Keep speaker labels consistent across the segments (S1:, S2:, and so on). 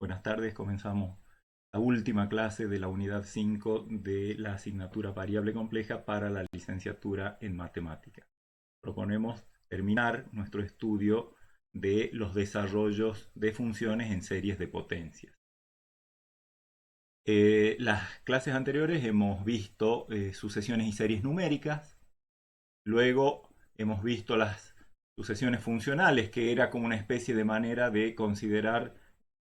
S1: Buenas tardes, comenzamos la última clase de la unidad 5 de la asignatura variable compleja para la licenciatura en matemáticas. Proponemos terminar nuestro estudio de los desarrollos de funciones en series de potencias. Las clases anteriores hemos visto sucesiones y series numéricas, luego hemos visto las sucesiones funcionales, que era como una especie de manera de considerar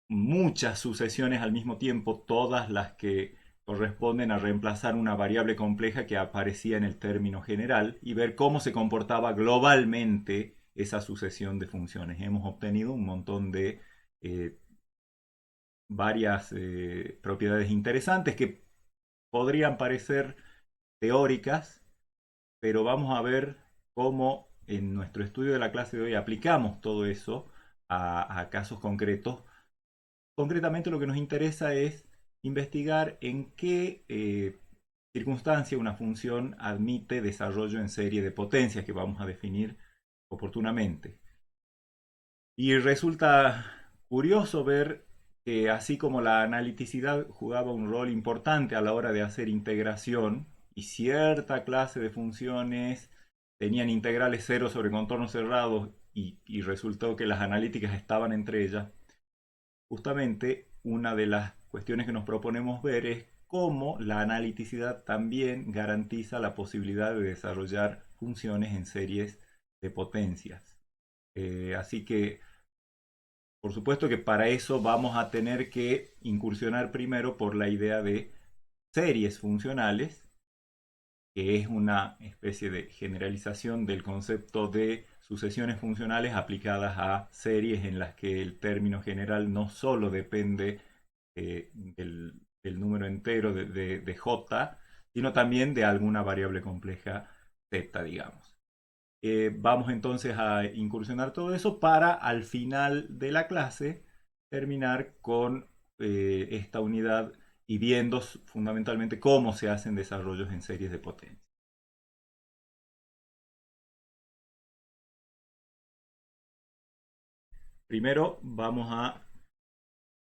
S1: muchas sucesiones al mismo tiempo, todas las que corresponden a reemplazar una variable compleja que aparecía en el término general y ver cómo se comportaba globalmente esa sucesión de funciones. Hemos obtenido un montón de eh, varias propiedades interesantes que podrían parecer teóricas, pero vamos a ver cómo en nuestro estudio de la clase de hoy aplicamos todo eso a casos concretos. Concretamente lo que nos interesa es investigar en qué circunstancia una función admite desarrollo en serie de potencias que vamos a definir oportunamente. Y resulta curioso ver que así como la analiticidad jugaba un rol importante a la hora de hacer integración y cierta clase de funciones tenían integrales cero sobre contornos cerrados y resultó que las analíticas estaban entre ellas, justamente una de las cuestiones que nos proponemos ver es cómo la analiticidad también garantiza la posibilidad de desarrollar funciones en series de potencias. Así que, por supuesto que para eso vamos a tener que incursionar primero por la idea de series funcionales, que es una especie de generalización del concepto de sucesiones funcionales aplicadas a series en las que el término general no solo depende del número entero de j, sino también de alguna variable compleja z, digamos. Vamos entonces a incursionar todo eso para al final de la clase terminar con esta unidad y viendo fundamentalmente cómo se hacen desarrollos en series de potencia. Primero vamos a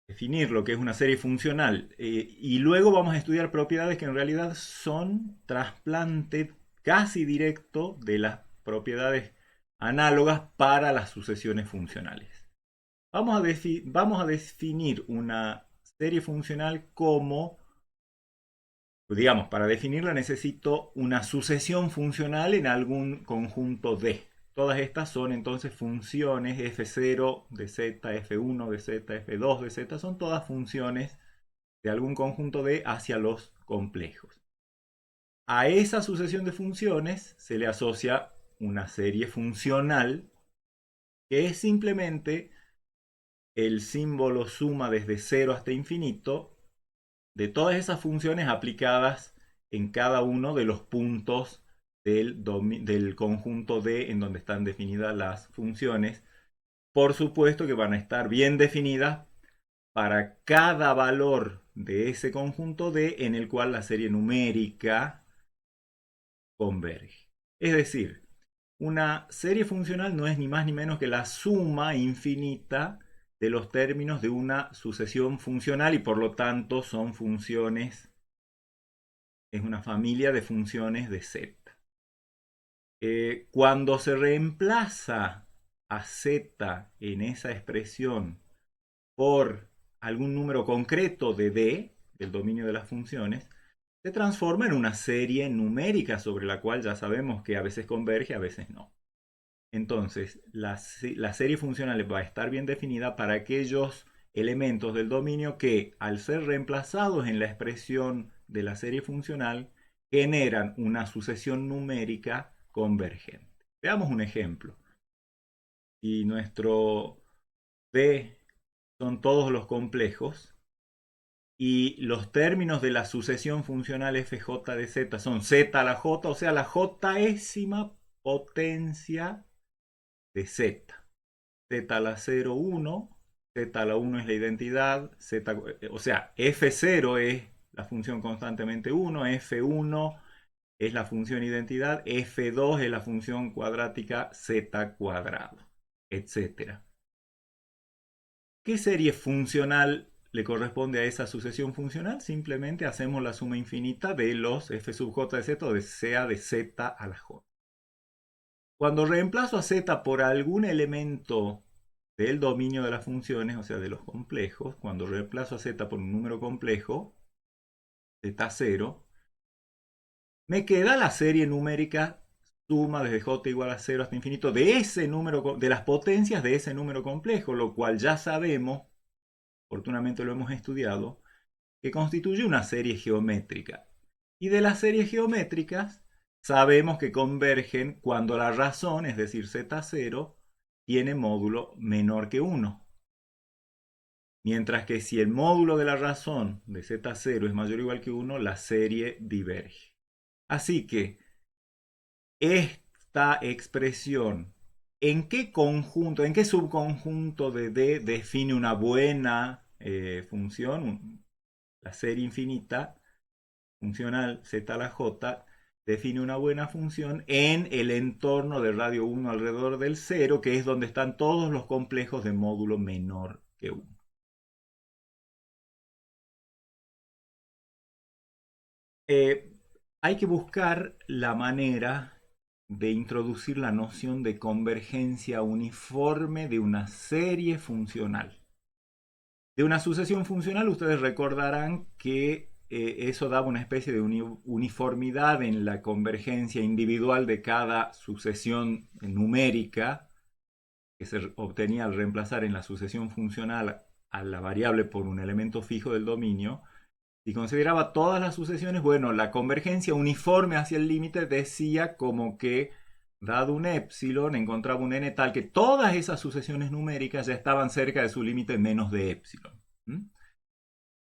S1: definir lo que es una serie funcional y luego vamos a estudiar propiedades que en realidad son trasplante casi directo de las propiedades análogas para las sucesiones funcionales. Vamos a definir una serie funcional como, digamos, para definirla necesito una sucesión funcional en algún conjunto D. Todas estas son entonces funciones f0 de z, f1 de z, f2 de z, son todas funciones de algún conjunto D hacia los complejos. A esa sucesión de funciones se le asocia una serie funcional que es simplemente el símbolo suma desde 0 hasta infinito de todas esas funciones aplicadas en cada uno de los puntos del conjunto D en donde están definidas las funciones. Por supuesto que van a estar bien definidas para cada valor de ese conjunto D en el cual la serie numérica converge. Es decir, una serie funcional no es ni más ni menos que la suma infinita de los términos de una sucesión funcional y por lo tanto son funciones, es una familia de funciones de z. Cuando se reemplaza a z en esa expresión por algún número concreto de D, del dominio de las funciones, se transforma en una serie numérica sobre la cual ya sabemos que a veces converge, a veces no. Entonces, la serie funcional va a estar bien definida para aquellos elementos del dominio que, al ser reemplazados en la expresión de la serie funcional, generan una sucesión numérica convergente. Veamos un ejemplo. Si nuestro D son todos los complejos y los términos de la sucesión funcional fj de z son z a la j, o sea, la jésima potencia de z. Z a la 0, 1, z a la 1 es la identidad, z, o sea, f0 es la función constantemente 1, f1 es la función identidad, f2 es la función cuadrática z cuadrado, etc. ¿Qué serie funcional le corresponde a esa sucesión funcional, simplemente hacemos la suma infinita de los f sub j de z o de sea de z a la j. Cuando reemplazo a z por algún elemento del dominio de las funciones, o sea, de los complejos, cuando reemplazo a z por un número complejo, z0, me queda la serie numérica suma desde j igual a 0 hasta infinito de ese número, de las potencias de ese número complejo, lo cual ya sabemos, afortunadamente lo hemos estudiado, que constituye una serie geométrica. Y de las series geométricas sabemos que convergen cuando la razón, es decir, z0, tiene módulo menor que 1. Mientras que si el módulo de la razón de z0 es mayor o igual que 1, la serie diverge. Así que esta expresión, ¿en qué conjunto, en qué subconjunto de D define una buena función? La serie infinita funcional z a la j define una buena función en el entorno de radio 1 alrededor del 0, que es donde están todos los complejos de módulo menor que 1. Hay que buscar la manera de introducir la noción de convergencia uniforme de una serie funcional. De una sucesión funcional, ustedes recordarán que eso daba una especie de uniformidad en la convergencia individual de cada sucesión numérica que se obtenía al reemplazar en la sucesión funcional a la variable por un elemento fijo del dominio. Si consideraba todas las sucesiones, bueno, la convergencia uniforme hacia el límite decía como que, dado un epsilon, encontraba un n tal que todas esas sucesiones numéricas ya estaban cerca de su límite menos de epsilon.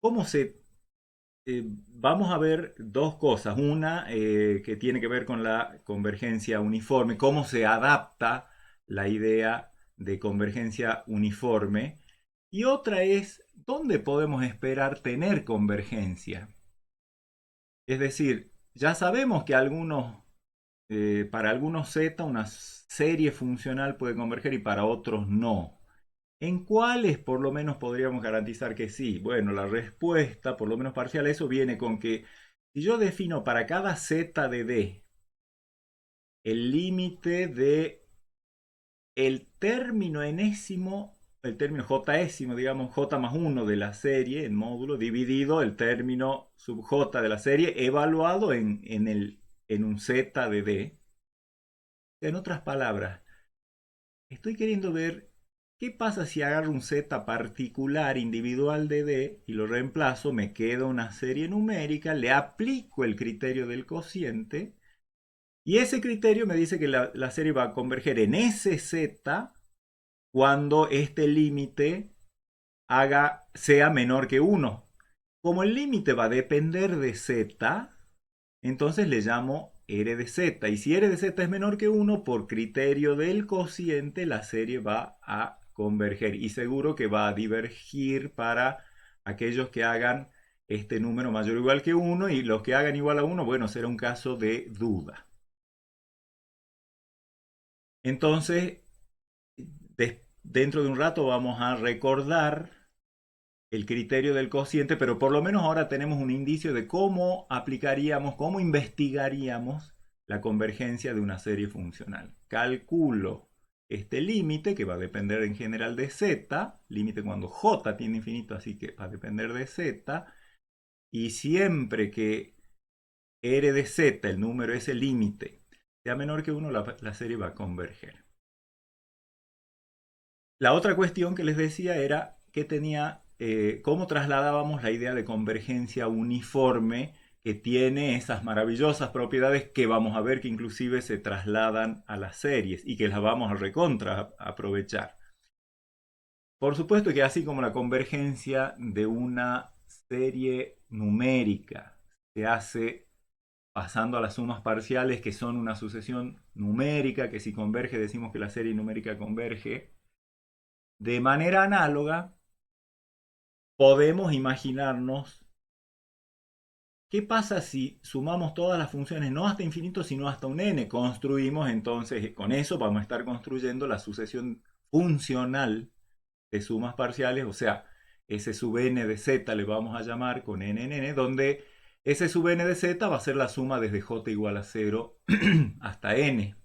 S1: ¿Cómo se...? Vamos a ver dos cosas. Una que tiene que ver con la convergencia uniforme, cómo se adapta la idea de convergencia uniforme. Y otra es, ¿dónde podemos esperar tener convergencia? Es decir, ya sabemos que para algunos z una serie funcional puede converger y para otros no. ¿En cuáles por lo menos podríamos garantizar que sí? Bueno, la respuesta, por lo menos parcial, eso viene con que si yo defino para cada z de d el límite de el término enésimo, el término jésimo, digamos j más 1 de la serie en módulo, dividido el término sub j de la serie, evaluado en un z de d. En otras palabras, estoy queriendo ver qué pasa si agarro un z particular individual de d y lo reemplazo, me queda una serie numérica, le aplico el criterio del cociente y ese criterio me dice que la serie va a converger en ese z cuando este límite sea menor que 1. Como el límite va a depender de z, entonces le llamo r de z. Y si r de z es menor que 1, por criterio del cociente, la serie va a converger. Y seguro que va a divergir para aquellos que hagan este número mayor o igual que 1. Y los que hagan igual a 1, bueno, será un caso de duda. Entonces, dentro de un rato vamos a recordar el criterio del cociente, pero por lo menos ahora tenemos un indicio de cómo aplicaríamos, cómo investigaríamos la convergencia de una serie funcional. Calculo este límite, que va a depender en general de z, límite cuando j tiende a infinito, así que va a depender de z, y siempre que r de z, el número ese límite, sea menor que 1, la serie va a converger. La otra cuestión que les decía era que cómo trasladábamos la idea de convergencia uniforme que tiene esas maravillosas propiedades que vamos a ver que inclusive se trasladan a las series y que las vamos a aprovechar. Por supuesto que así como la convergencia de una serie numérica se hace pasando a las sumas parciales, que son una sucesión numérica, que si converge decimos que la serie numérica converge. De manera análoga, podemos imaginarnos qué pasa si sumamos todas las funciones no hasta infinito, sino hasta un n. Construimos entonces, con eso vamos a estar construyendo la sucesión funcional de sumas parciales, o sea, S sub n de z le vamos a llamar con n en n, donde S sub n de z va a ser la suma desde j igual a 0 hasta n.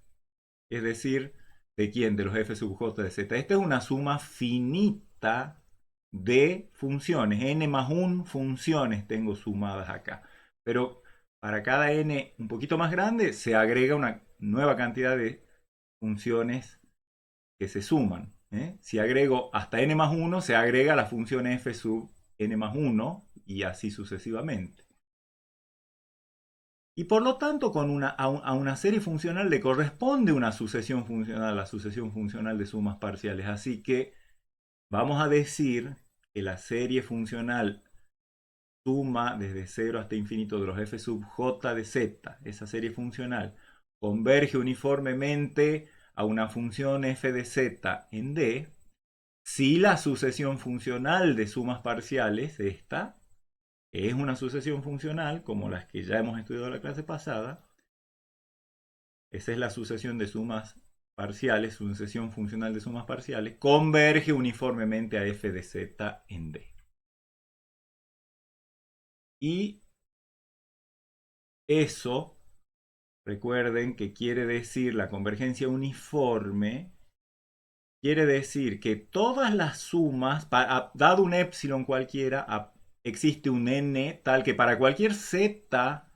S1: Es decir, ¿de quién? De los f sub j de z. Esta es una suma finita de funciones. N más 1 funciones tengo sumadas acá. Pero para cada n un poquito más grande se agrega una nueva cantidad de funciones que se suman. Si agrego hasta n más 1, se agrega la función f sub n más 1 y así sucesivamente. Y por lo tanto, a una serie funcional le corresponde una sucesión funcional, la sucesión funcional de sumas parciales. Así que vamos a decir que la serie funcional suma desde 0 hasta infinito de los f sub j de z, esa serie funcional, converge uniformemente a una función f de z en D, si la sucesión funcional de sumas parciales, esta, es una sucesión funcional como las que ya hemos estudiado en la clase pasada. Esa es la sucesión de sumas parciales, sucesión funcional de sumas parciales, converge uniformemente a f de z en D. Y eso, recuerden que quiere decir la convergencia uniforme, quiere decir que todas las sumas, dado un epsilon cualquiera, existe un n tal que para cualquier z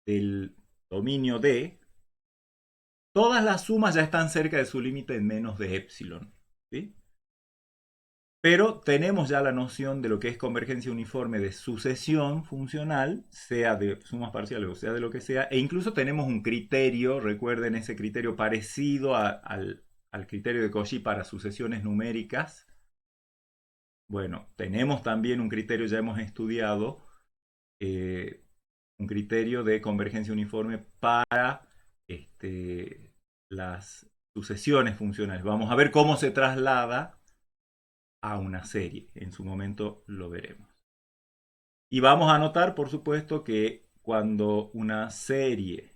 S1: del dominio D, todas las sumas ya están cerca de su límite en menos de epsilon. ¿Sí? Pero tenemos ya la noción de lo que es convergencia uniforme de sucesión funcional, sea de sumas parciales o sea de lo que sea, e incluso tenemos un criterio, recuerden ese criterio parecido al criterio de Cauchy para sucesiones numéricas. Bueno, tenemos también un criterio, ya hemos estudiado, un criterio de convergencia uniforme para las sucesiones funcionales. Vamos a ver cómo se traslada a una serie. En su momento lo veremos. Y vamos a notar, por supuesto, que cuando una serie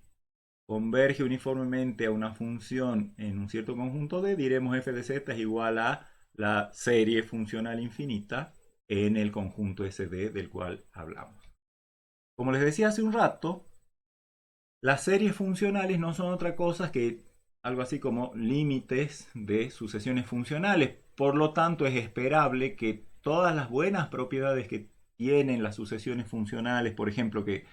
S1: converge uniformemente a una función en un cierto conjunto D, diremos f de z es igual a la serie funcional infinita en el conjunto SD del cual hablamos. Como les decía hace un rato, las series funcionales no son otra cosa que algo así como límites de sucesiones funcionales. Por lo tanto, es esperable que todas las buenas propiedades que tienen las sucesiones funcionales, por ejemplo, que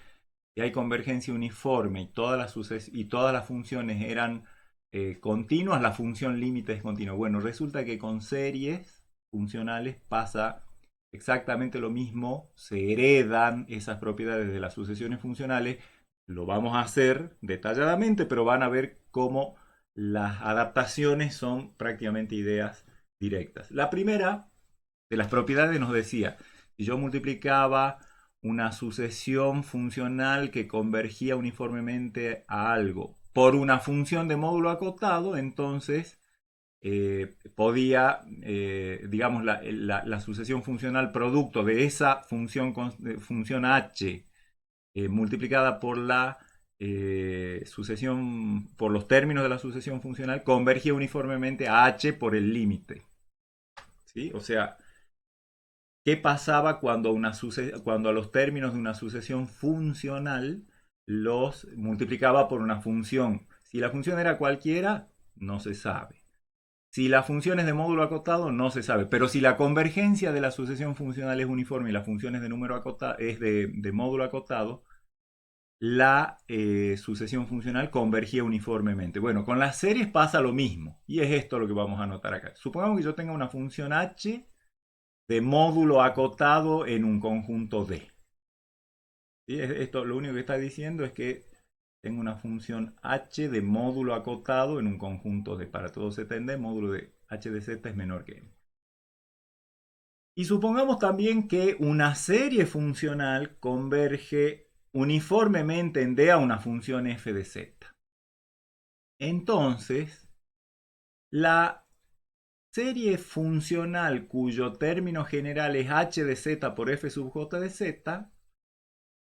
S1: hay convergencia uniforme y todas las funciones eran continuas, la función límite es continua. Bueno, resulta que con series funcionales pasa exactamente lo mismo, se heredan esas propiedades de las sucesiones funcionales. Lo vamos a hacer detalladamente, pero van a ver cómo las adaptaciones son prácticamente ideas directas. La primera de las propiedades nos decía, si yo multiplicaba una sucesión funcional que convergía uniformemente a algo por una función de módulo acotado, entonces podía, digamos, la sucesión funcional producto de esa función h multiplicada por la sucesión, por los términos de la sucesión funcional, convergía uniformemente a h por el límite. ¿Sí? O sea, ¿qué pasaba cuando a los términos de una sucesión funcional los multiplicaba por una función? Si la función era cualquiera, no se sabe. Si la función es de módulo acotado, no se sabe. Pero si la convergencia de la sucesión funcional es uniforme y la función es de número acotado, es de módulo acotado, la sucesión funcional convergía uniformemente. Bueno, con las series pasa lo mismo. Y es esto lo que vamos a notar acá. Supongamos que yo tenga una función h de módulo acotado en un conjunto D. ¿Sí? Esto lo único que está diciendo es que tengo una función h de módulo acotado en un conjunto D. Para todo z en D, módulo de h de z es menor que n. Y supongamos también que una serie funcional converge uniformemente en D a una función f de z. Entonces, la serie funcional cuyo término general es h de z por f sub j de z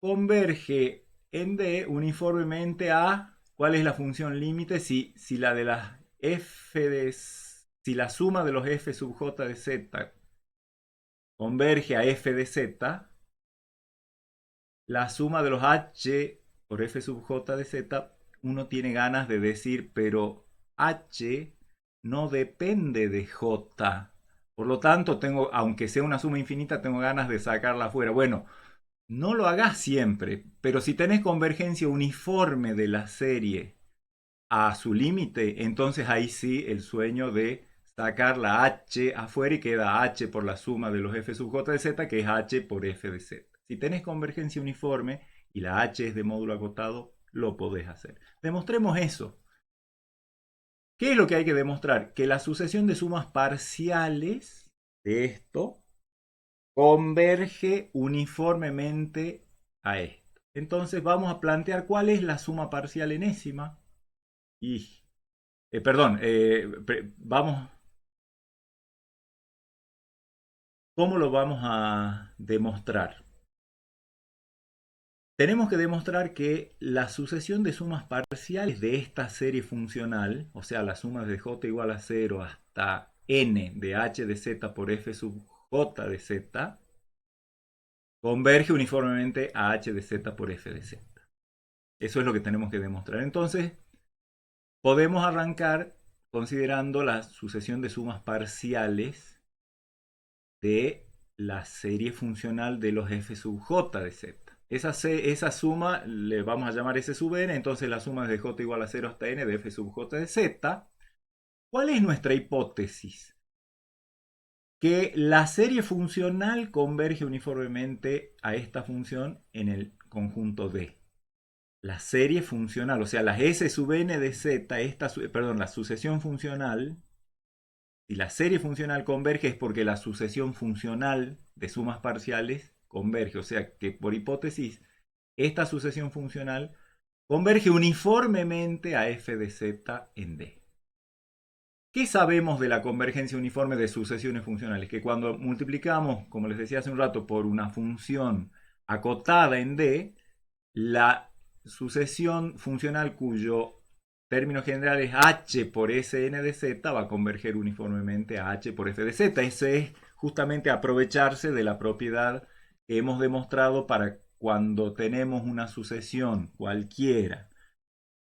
S1: converge en D uniformemente a ¿cuál es la función límite? Si la de las f de si la suma de los f sub j de z converge a f de z, la suma de los h por f sub j de z, uno tiene ganas de decir, pero h no depende de j. Por lo tanto, aunque sea una suma infinita, tengo ganas de sacarla afuera. Bueno, no lo hagas siempre, pero si tenés convergencia uniforme de la serie a su límite, entonces ahí sí el sueño de sacar la h afuera y queda h por la suma de los f sub j de z, que es h por f de z. Si tenés convergencia uniforme y la h es de módulo acotado, lo podés hacer. Demostremos eso. ¿Qué es lo que hay que demostrar? Que la sucesión de sumas parciales de esto converge uniformemente a esto. Entonces vamos a plantear cuál es la suma parcial enésima. Y, perdón, vamos, ¿cómo lo vamos a demostrar? Tenemos que demostrar que la sucesión de sumas parciales de esta serie funcional, o sea, las sumas de j igual a 0 hasta n de h de z por f sub j de z, converge uniformemente a h de z por f de z. Eso es lo que tenemos que demostrar. Entonces, podemos arrancar considerando la sucesión de sumas parciales de la serie funcional de los f sub j de z. Esa suma le vamos a llamar S sub n, entonces la suma es de j igual a 0 hasta n de f sub j de z. ¿Cuál es nuestra hipótesis? Que la serie funcional converge uniformemente a esta función en el conjunto D. La serie funcional, o sea, las S sub n de z, la sucesión funcional, si la serie funcional converge es porque la sucesión funcional de sumas parciales converge. O sea que por hipótesis, esta sucesión funcional converge uniformemente a f de z en D. ¿Qué sabemos de la convergencia uniforme de sucesiones funcionales? Que cuando multiplicamos, como les decía hace un rato, por una función acotada en D, la sucesión funcional cuyo término general es h por Sn de z va a converger uniformemente a h por f de z. Ese es justamente aprovecharse de la propiedad que hemos demostrado para cuando tenemos una sucesión cualquiera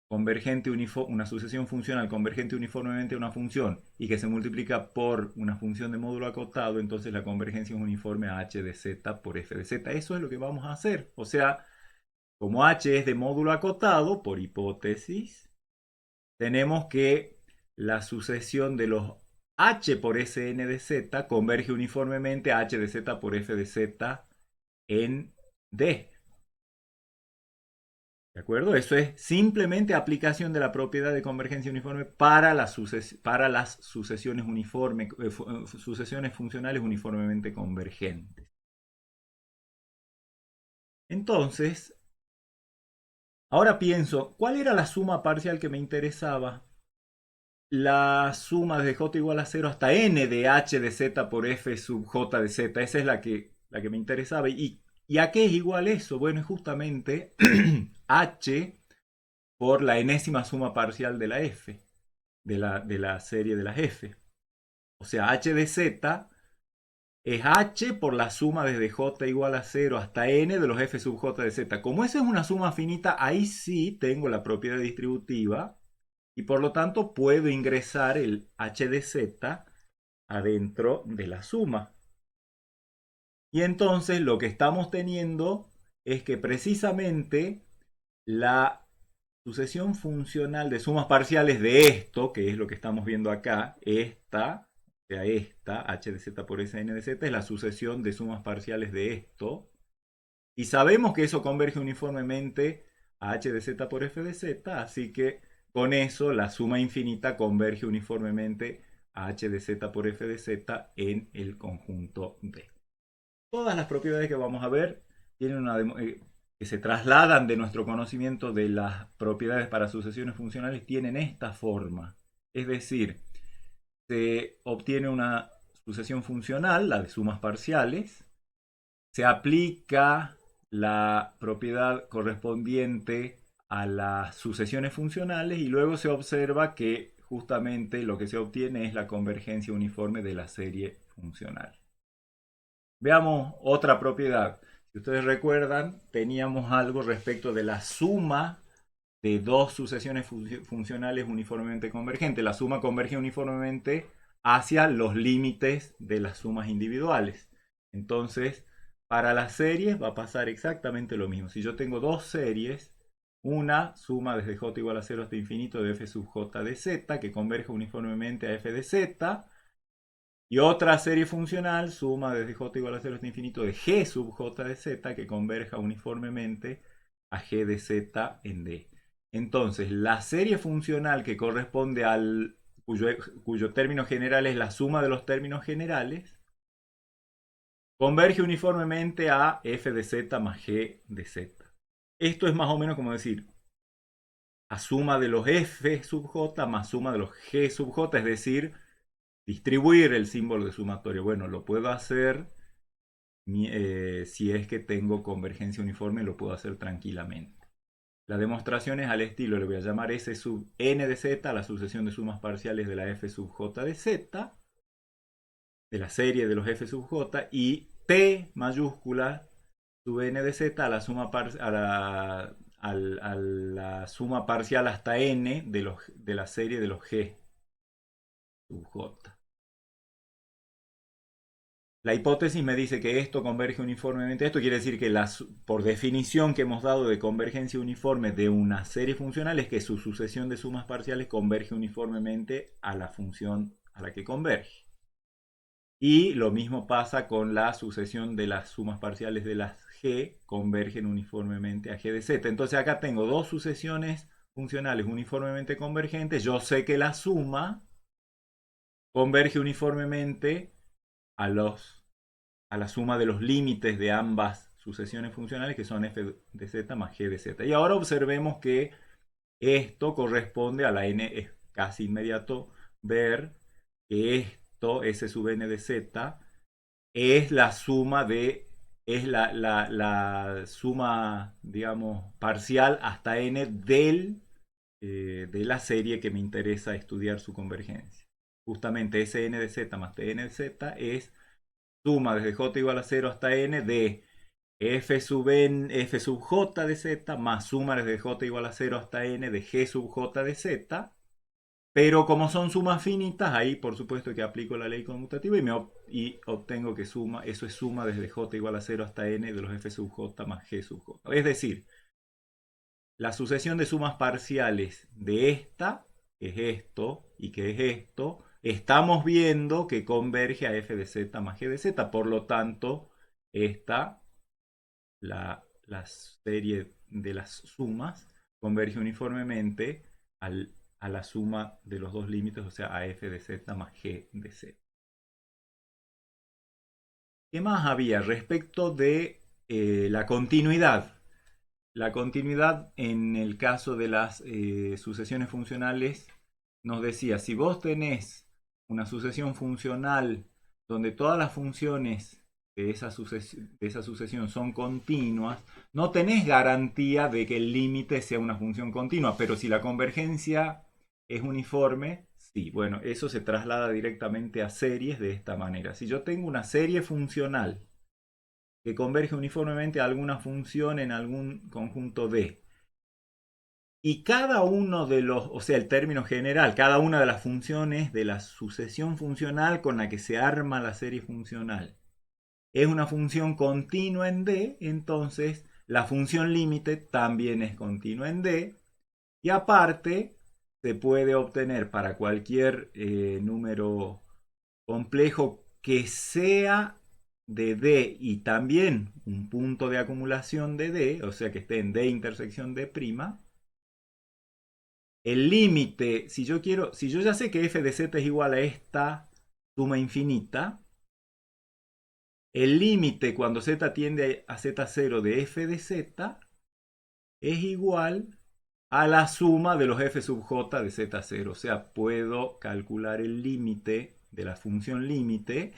S1: convergente una sucesión funcional convergente uniformemente a una función y que se multiplica por una función de módulo acotado, entonces la convergencia es uniforme a h de z por f de z. Eso es lo que vamos a hacer. O sea, como h es de módulo acotado, por hipótesis, tenemos que la sucesión de los h por Sn de z converge uniformemente a h de z por f de z en D. ¿De acuerdo? Eso es simplemente aplicación de la propiedad de convergencia uniforme para las sucesiones uniformes, sucesiones funcionales uniformemente convergentes. Entonces, ahora pienso, ¿cuál era la suma parcial que me interesaba? La suma de j igual a 0 hasta n de h de z por f sub j de z. Esa es la que me interesaba. ¿Y a qué es igual eso? Bueno, es justamente h por la enésima suma parcial de la f, de la serie de las f. O sea, h de z es h por la suma desde j igual a 0 hasta n de los f sub j de z. Como esa es una suma finita, ahí sí tengo la propiedad distributiva y por lo tanto puedo ingresar el h de z adentro de la suma. Y entonces lo que estamos teniendo es que precisamente la sucesión funcional de sumas parciales de esto, que es lo que estamos viendo acá, esta, o sea, esta, h de z por Sn de z, es la sucesión de sumas parciales de esto. Y sabemos que eso converge uniformemente a h de z por f de z, así que con eso la suma infinita converge uniformemente a h de z por f de z en el conjunto D. Todas las propiedades que vamos a ver tienen que se trasladan de nuestro conocimiento de las propiedades para sucesiones funcionales tienen esta forma. Es decir, se obtiene una sucesión funcional, la de sumas parciales, se aplica la propiedad correspondiente a las sucesiones funcionales y luego se observa que justamente lo que se obtiene es la convergencia uniforme de la serie funcional. Veamos otra propiedad. Si ustedes recuerdan, teníamos algo respecto de la suma de dos sucesiones funcionales uniformemente convergentes. La suma converge uniformemente hacia los límites de las sumas individuales. Entonces, para las series va a pasar exactamente lo mismo. Si yo tengo dos series, una suma desde j igual a 0 hasta infinito de f sub j de z, que converge uniformemente a f de z, y otra serie funcional suma desde j igual a 0 hasta infinito de g sub j de z, que converja uniformemente a g de z en d. Entonces, la serie funcional que corresponde al cuyo término general es la suma de los términos generales, converge uniformemente a f de z más g de z. Esto es más o menos como decir a suma de los f sub j más suma de los g sub j, es decir, distribuir el símbolo de sumatorio. Bueno, lo puedo hacer si es que tengo convergencia uniforme, lo puedo hacer tranquilamente. La demostración es al estilo, le voy a llamar S sub n de z, la sucesión de sumas parciales de la f sub j de z, de la serie de los f sub j, y T mayúscula sub n de z a la suma, a la suma parcial hasta n de la serie de los g sub j. La hipótesis me dice que esto converge uniformemente. Esto quiere decir que por definición que hemos dado de convergencia uniforme de una serie funcional es que su sucesión de sumas parciales converge uniformemente a la función a la que converge. Y lo mismo pasa con la sucesión de las sumas parciales de las g, convergen uniformemente a g de z. Entonces acá tengo dos sucesiones funcionales uniformemente convergentes. Yo sé que la suma converge uniformemente a la suma de los límites de ambas sucesiones funcionales, que son f de z más g de z. Y ahora observemos que esto corresponde a la n, es casi inmediato ver que esto, s sub n de z, es la suma es la suma, digamos, parcial hasta n de la serie que me interesa estudiar su convergencia. Justamente Sn de z más Tn de z es suma desde j igual a 0 hasta n de f sub j de z más suma desde j igual a 0 hasta n de g sub j de z. Pero como son sumas finitas, ahí por supuesto que aplico la ley conmutativa y obtengo que eso es suma desde j igual a 0 hasta n de los f sub j más g sub j. Es decir, la sucesión de sumas parciales de esta, que es esto y que es esto, estamos viendo que converge a f de z más g de z. Por lo tanto, esta, la serie de las sumas, converge uniformemente a la suma de los dos límites, o sea, a f de z más g de z. ¿Qué más había respecto de la continuidad? La continuidad en el caso de las sucesiones funcionales nos decía, si vos tenés una sucesión funcional donde todas las funciones de esa sucesión son continuas, no tenés garantía de que el límite sea una función continua, pero si la convergencia es uniforme, sí, bueno, eso se traslada directamente a series de esta manera. Si yo tengo una serie funcional que converge uniformemente a alguna función en algún conjunto D. Y cada uno de los, o sea, el término general, cada una de las funciones de la sucesión funcional con la que se arma la serie funcional es una función continua en D, entonces la función límite también es continua en D. Y aparte, se puede obtener para cualquier número complejo que sea de D y también un punto de acumulación de D, o sea que esté en D intersección D', el límite, si yo ya sé que f de z es igual a esta suma infinita, el límite cuando z tiende a z0 de f de z es igual a la suma de los f sub j de z0. O sea, puedo calcular el límite de la función límite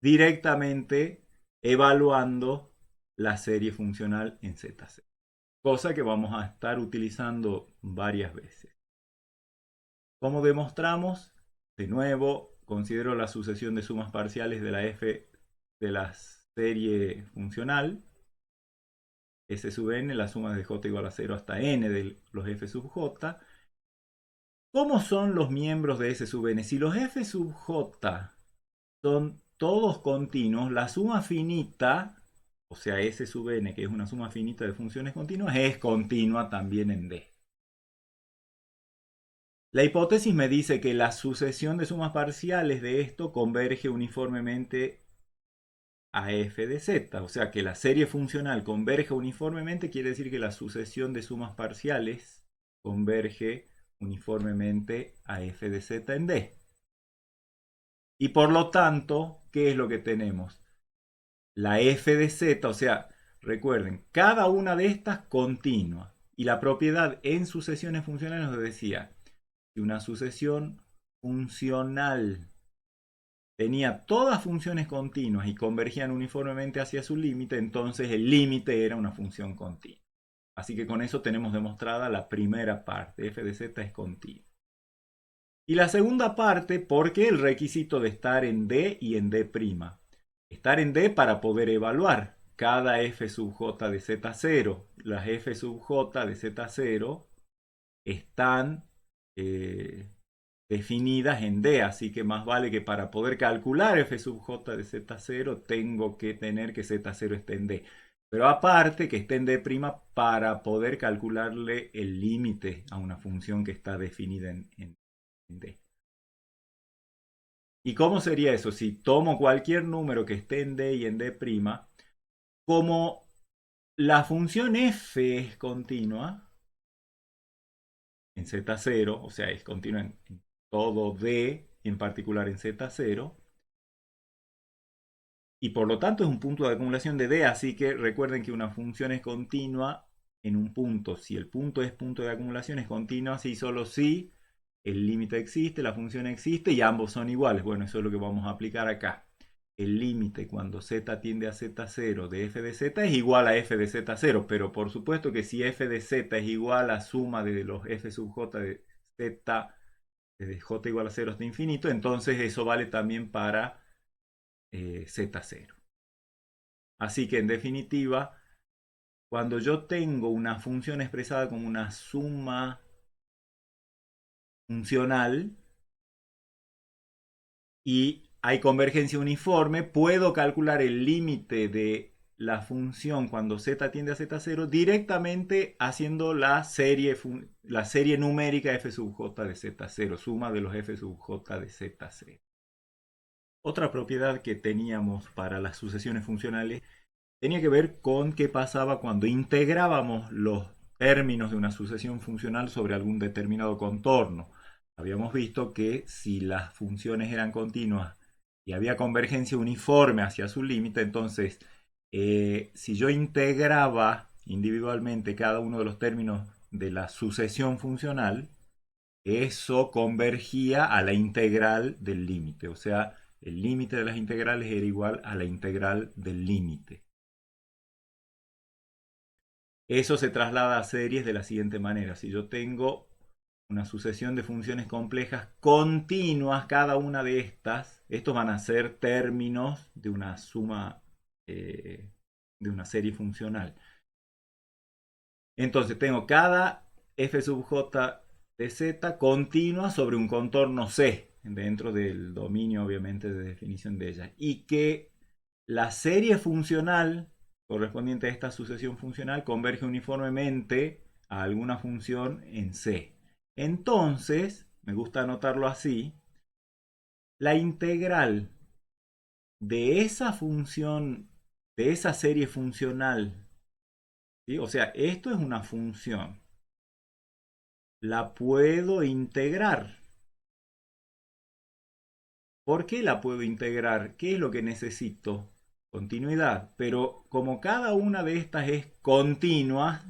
S1: directamente evaluando la serie funcional en Z0. Cosa que vamos a estar utilizando varias veces. ¿Cómo demostramos? De nuevo, considero la sucesión de sumas parciales de la f la serie funcional, S sub n, la suma de j igual a 0 hasta n de los f sub j. ¿Cómo son los miembros de S sub n? Si los f sub j son todos continuos, la suma finita, o sea S sub n, que es una suma finita de funciones continuas, es continua también en D. La hipótesis me dice que la sucesión de sumas parciales de esto converge uniformemente a f de z. O sea que la serie funcional converge uniformemente, quiere decir que la sucesión de sumas parciales converge uniformemente a f de z en D. Y por lo tanto, ¿qué es lo que tenemos? La f de z, o sea, recuerden, cada una de estas continua. Y la propiedad en sucesiones funcionales nos decía que una sucesión funcional tenía todas funciones continuas y convergían uniformemente hacia su límite, entonces el límite era una función continua. Así que con eso tenemos demostrada la primera parte, f de z es continua. Y la segunda parte, ¿por qué el requisito de estar en D y en D'? Estar en D para poder evaluar cada f sub j de z0. Las f sub j de z0 están definidas en D, así que más vale que para poder calcular f sub j de z0 tengo que tener que z0 esté en D. Pero aparte que esté en D' para poder calcularle el límite a una función que está definida en D. ¿Y cómo sería eso? Si tomo cualquier número que esté en D y en D', como la función f es continua en z0, o sea, es continua en todo D, en particular en z0, y por lo tanto es un punto de acumulación de D, así que recuerden que una función es continua en un punto. Si el punto es punto de acumulación, es continua si y solo si el límite existe, la función existe y ambos son iguales. Bueno, eso es lo que vamos a aplicar acá. El límite cuando z tiende a z0 de f de z es igual a f de z0, pero por supuesto que si f de z es igual a suma de los f sub j de z desde j igual a 0 hasta infinito, entonces eso vale también para z0. Así que en definitiva, cuando yo tengo una función expresada como una suma funcional y hay convergencia uniforme, puedo calcular el límite de la función cuando z tiende a z0 directamente haciendo la serie numérica f sub j de z0, suma de los f sub j de z0. Otra propiedad que teníamos para las sucesiones funcionales tenía que ver con qué pasaba cuando integrábamos los términos de una sucesión funcional sobre algún determinado contorno. Habíamos visto que si las funciones eran continuas y había convergencia uniforme hacia su límite, entonces si yo integraba individualmente cada uno de los términos de la sucesión funcional, eso convergía a la integral del límite. O sea, el límite de las integrales era igual a la integral del límite. Eso se traslada a series de la siguiente manera. Si yo tengo una sucesión de funciones complejas continuas, cada una de estas, estos van a ser términos de una suma de una serie funcional. Entonces tengo cada f sub j de z continua sobre un contorno C, dentro del dominio obviamente de definición de ella. Y que la serie funcional correspondiente a esta sucesión funcional converge uniformemente a alguna función en C. Entonces, me gusta anotarlo así, la integral de esa función, de esa serie funcional, ¿sí? O sea, esto es una función, la puedo integrar. ¿Por qué la puedo integrar? ¿Qué es lo que necesito? Continuidad. Pero como cada una de estas es continua,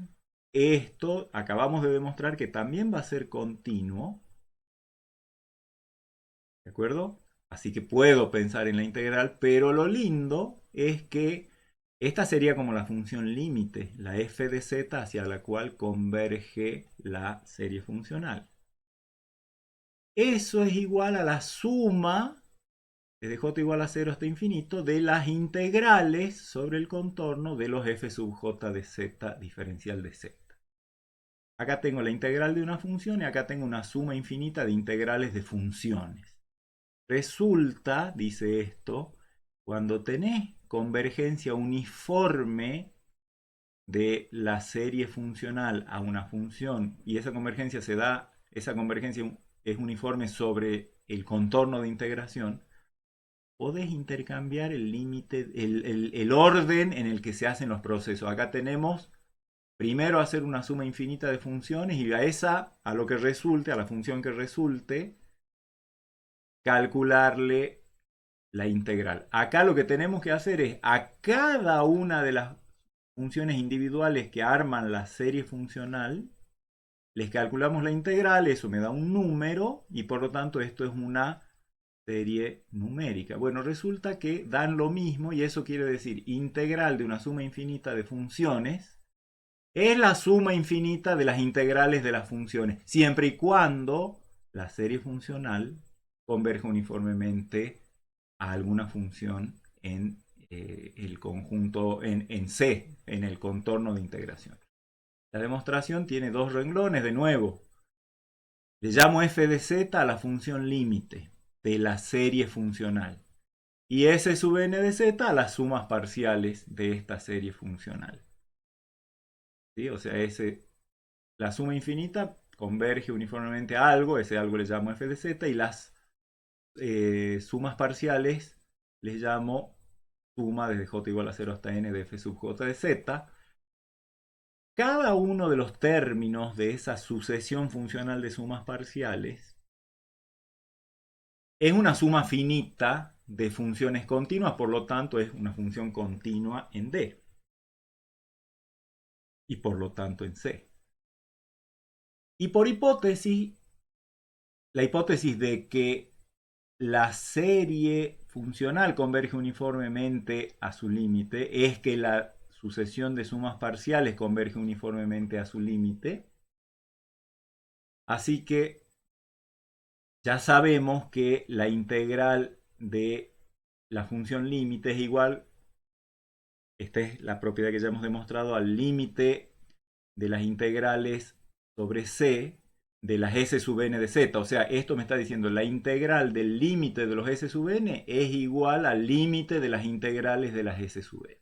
S1: esto acabamos de demostrar que también va a ser continuo. ¿De acuerdo? Así que puedo pensar en la integral, pero lo lindo es que esta sería como la función límite, la f de z hacia la cual converge la serie funcional. Eso es igual a la suma desde j igual a 0 hasta infinito de las integrales sobre el contorno de los f sub j de z diferencial de z. Acá tengo la integral de una función y acá tengo una suma infinita de integrales de funciones. Resulta, dice esto, cuando tenés convergencia uniforme de la serie funcional a una función y esa convergencia es uniforme sobre el contorno de integración, podés intercambiar el límite, el orden en el que se hacen los procesos. Acá tenemos primero hacer una suma infinita de funciones y a lo que resulte, a la función que resulte, calcularle la integral. Acá lo que tenemos que hacer es a cada una de las funciones individuales que arman la serie funcional, les calculamos la integral, eso me da un número y por lo tanto esto es una serie numérica. Bueno, resulta que dan lo mismo y eso quiere decir integral de una suma infinita de funciones es la suma infinita de las integrales de las funciones, siempre y cuando la serie funcional converja uniformemente a alguna función en el conjunto, en C, en el contorno de integración. La demostración tiene dos renglones, de nuevo. Le llamo f de z a la función límite de la serie funcional. Y s sub n de z a las sumas parciales de esta serie funcional. ¿Sí? O sea, la suma infinita converge uniformemente a algo, ese algo le llamo f de z, y las sumas parciales les llamo suma desde j igual a 0 hasta n de f sub j de z. Cada uno de los términos de esa sucesión funcional de sumas parciales es una suma finita de funciones continuas, por lo tanto es una función continua en D y por lo tanto en C. Y por hipótesis, la hipótesis de que la serie funcional converge uniformemente a su límite es que la sucesión de sumas parciales converge uniformemente a su límite. Así que ya sabemos que la integral de la función límite es igual, esta es la propiedad que ya hemos demostrado, al límite de las integrales sobre C de las s sub n de z. O sea, esto me está diciendo la integral del límite de los s sub n es igual al límite de las integrales de las s sub n.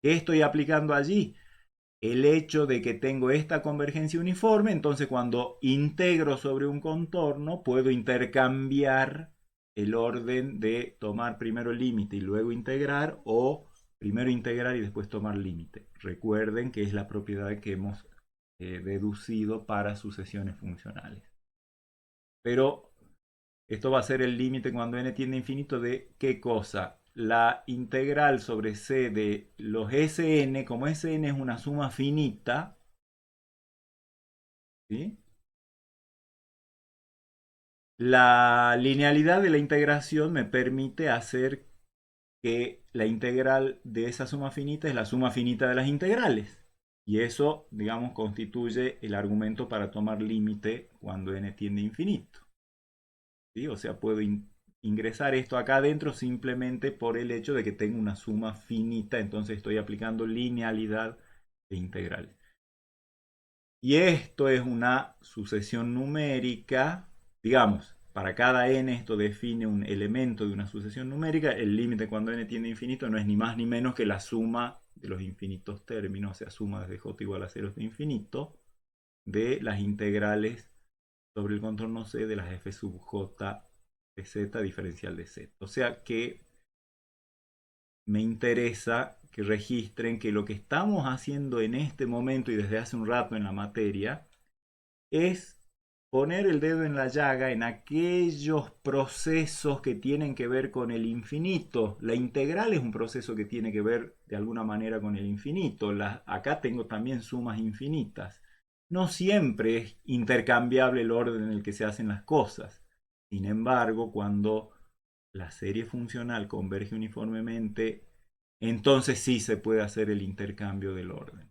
S1: ¿Qué estoy aplicando allí? El hecho de que tengo esta convergencia uniforme, entonces cuando integro sobre un contorno puedo intercambiar el orden de tomar primero el límite y luego integrar, o primero integrar y después tomar límite. Recuerden que es la propiedad que hemos deducido para sucesiones funcionales. Pero esto va a ser el límite cuando n tiende a infinito de ¿qué cosa? La integral sobre c de los Sn, como Sn es una suma finita, ¿sí? La linealidad de la integración me permite hacer que la integral de esa suma finita es la suma finita de las integrales. Y eso, digamos, constituye el argumento para tomar límite cuando n tiende a infinito. ¿Sí? O sea, puedo ingresar esto acá adentro simplemente por el hecho de que tengo una suma finita, entonces estoy aplicando linealidad de integrales. Y esto es una sucesión numérica, digamos, para cada n esto define un elemento de una sucesión numérica. El límite cuando n tiende a infinito no es ni más ni menos que la suma de los infinitos términos, o sea, suma desde j igual a 0 hasta infinito, de las integrales sobre el contorno C de las f sub j de z diferencial de z. O sea que me interesa que registren que lo que estamos haciendo en este momento y desde hace un rato en la materia es poner el dedo en la llaga en aquellos procesos que tienen que ver con el infinito. La integral es un proceso que tiene que ver de alguna manera con el infinito. Acá tengo también sumas infinitas. No siempre es intercambiable el orden en el que se hacen las cosas. Sin embargo, cuando la serie funcional converge uniformemente, entonces sí se puede hacer el intercambio del orden.